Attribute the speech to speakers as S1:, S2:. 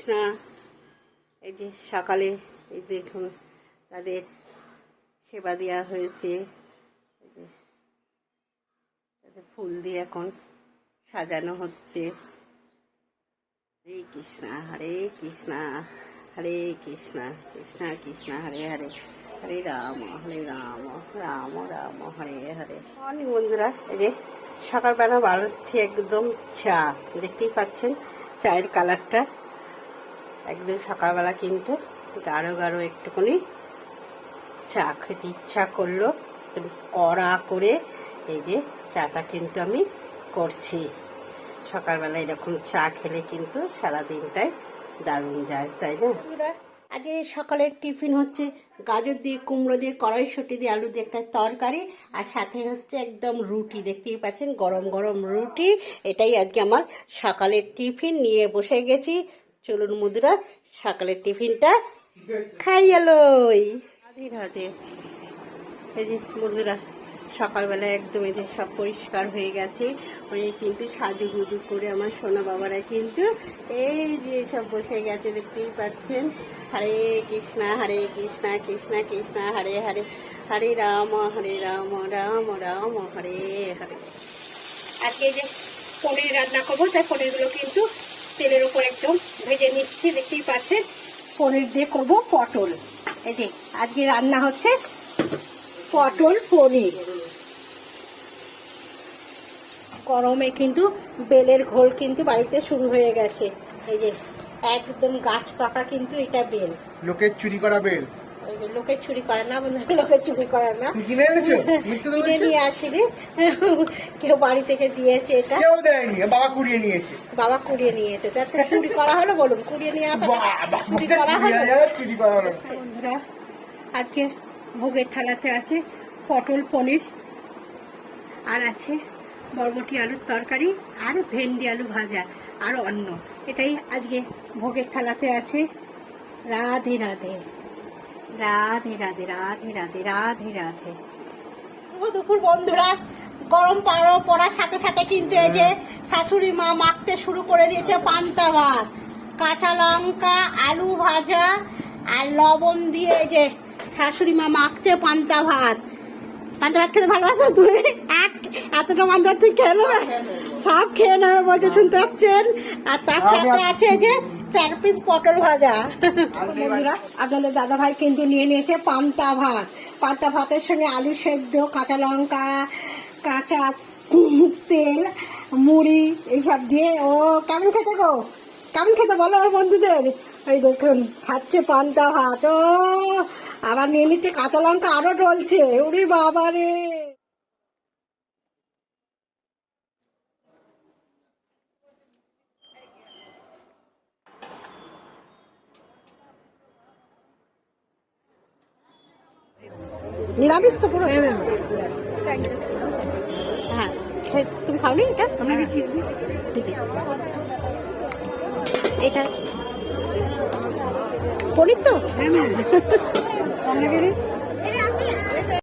S1: কৃষ্ণা। এই যে সকালে এই দেখুন তাদের সেবা দেওয়া হয়েছে, এই যে তাদের ফুল দিয়ে এখন সাজানো হচ্ছে। হরে কৃষ্ণা হরে কৃষ্ণা হরে কৃষ্ণা কৃষ্ণা কৃষ্ণা হরে হরে, হরে রাম রাম রাম হরে হরে। অনেক বন্ধুরা, এই যে সকালবেলা বানাচ্ছি একদম চা, দেখতেই পাচ্ছেন চায়ের কালারটা একদম সকালবেলা, কিন্তু গাঢ় গাঢ় একটুখানি চা খেতে ইচ্ছা করলো, কড়া করে এই যে চাটা কিন্তু আমি করছি। সকালবেলা এরকম চা খেলে কিন্তু সারাদিনটাই দারুণ যায়, তাই না? আজকে সকালের টিফিন হচ্ছে গাজর দিয়ে কুমড়ো দিয়ে কড়াইশুঁটি দিয়ে আলু দিয়ে একটা তরকারি, আর সাথে হচ্ছে একদম রুটি, দেখতেই পাচ্ছেন গরম গরম রুটি। এটাই আজকে আমার সকালের টিফিন, নিয়ে বসে গেছি। চলুন বন্ধুরা সকালের টিফিনটা খাই এলোই। রাধে রাধে। এই যে বন্ধুরা সকালবেলা একদম এই যে সব পরিষ্কার হয়ে গেছে, ওই কিন্তু সাজুগুজু করে আমার সোনা বাবারা কিন্তু এই যে সব বসে গেছে, দেখতেই পাচ্ছেন। হরে কৃষ্ণা কৃষ্ণা কৃষ্ণা হরে হরে, হরে রাম রাম রাম হরে হরে। আজকে যে পনির রান্না করবো, তাই পনিরগুলো কিন্তু তেলের উপর একদম ভেজে নিচ্ছি, দেখতেই পাচ্ছেন। পনির দিয়ে করবো পটল। এই যে আজকে রান্না হচ্ছে পটল পনির। গরমে কিন্তু বেলের ঘোল কিন্তু বাড়িতে শুরু হয়ে গেছে। এই যে একদম গাছ পাকা কিন্তু এটা বেল,
S2: লোকের চুরি করা বেল।
S1: এই যে লোকের চুরি করে না বন্ধু, লোকের চুরি করে না,
S2: কিনে এনেছো?
S1: কিনে নিয়ে আসিনি, কেউ বাড়ি থেকে দিয়েছে। এটা
S2: কেউ দেয়নি, বাবা কুড়িয়ে নিয়েছে।
S1: বাবা কুড়িয়ে নিয়েছে, তাতে চুরি করা হলো বলুন? কুড়িয়ে নিয়ে আসা চুরি করা হলো। বন্ধুরা আজকে ভোগের থালাতে আছে পটল পনির, আর আছে বরবটি আলুর তরকারি, আর ভেন্ডি আলু ভাজা, আর অন্ন। এটাই আজকে ভোগের থালাতে আছে। রাধে রাধে রাধে রাধে রাধে রাধে রাধে রাধে। দুপুর বন্ধুরা, গরম পড়ার সাথে সাথে কিন্তু এই যে শাশুড়ি মা মাখতে শুরু করে দিয়েছে পান্তা ভাত, কাঁচা লঙ্কা আলু ভাজা আর লবণ দিয়ে এই যে শাশুড়ি মা মাখছে পান্তা ভাত। পান্তা ভাত খেতে ভালোবাসো তুই? এতটা পান্তা ভাত তুই খেয়ে নেবে? সব খেয়ে নেবে বলছে, শুনতে পাচ্ছেন। আর তার সাথে আছে যে 4 পিস পটল ভাজা। বন্ধুরা আপনাদের দাদা ভাই কিন্তু নিয়ে নিয়েছে পান্তা ভাত। পান্তা ভাতের সঙ্গে আলু সেদ্ধ, কাঁচা লঙ্কা, কাঁচা তেল, মুড়ি এইসব দিয়ে। ও কেমন খেতে গো? কেমন খেতে বলো ওর বন্ধুদের? এই দেখুন খাচ্ছে পান্তা ভাত। ও আবার নিয়ে নিচ্ছে কাঁচা লঙ্কা, আরো ডলছে। ওরে বাবা রে! নিরামিষ তো পুরো। হ্যাঁ, তুমি খাওনি এটা? আপনাকে চিজ দিই। এটা পনির তো? হ্যাঁ আপনাকে দিই।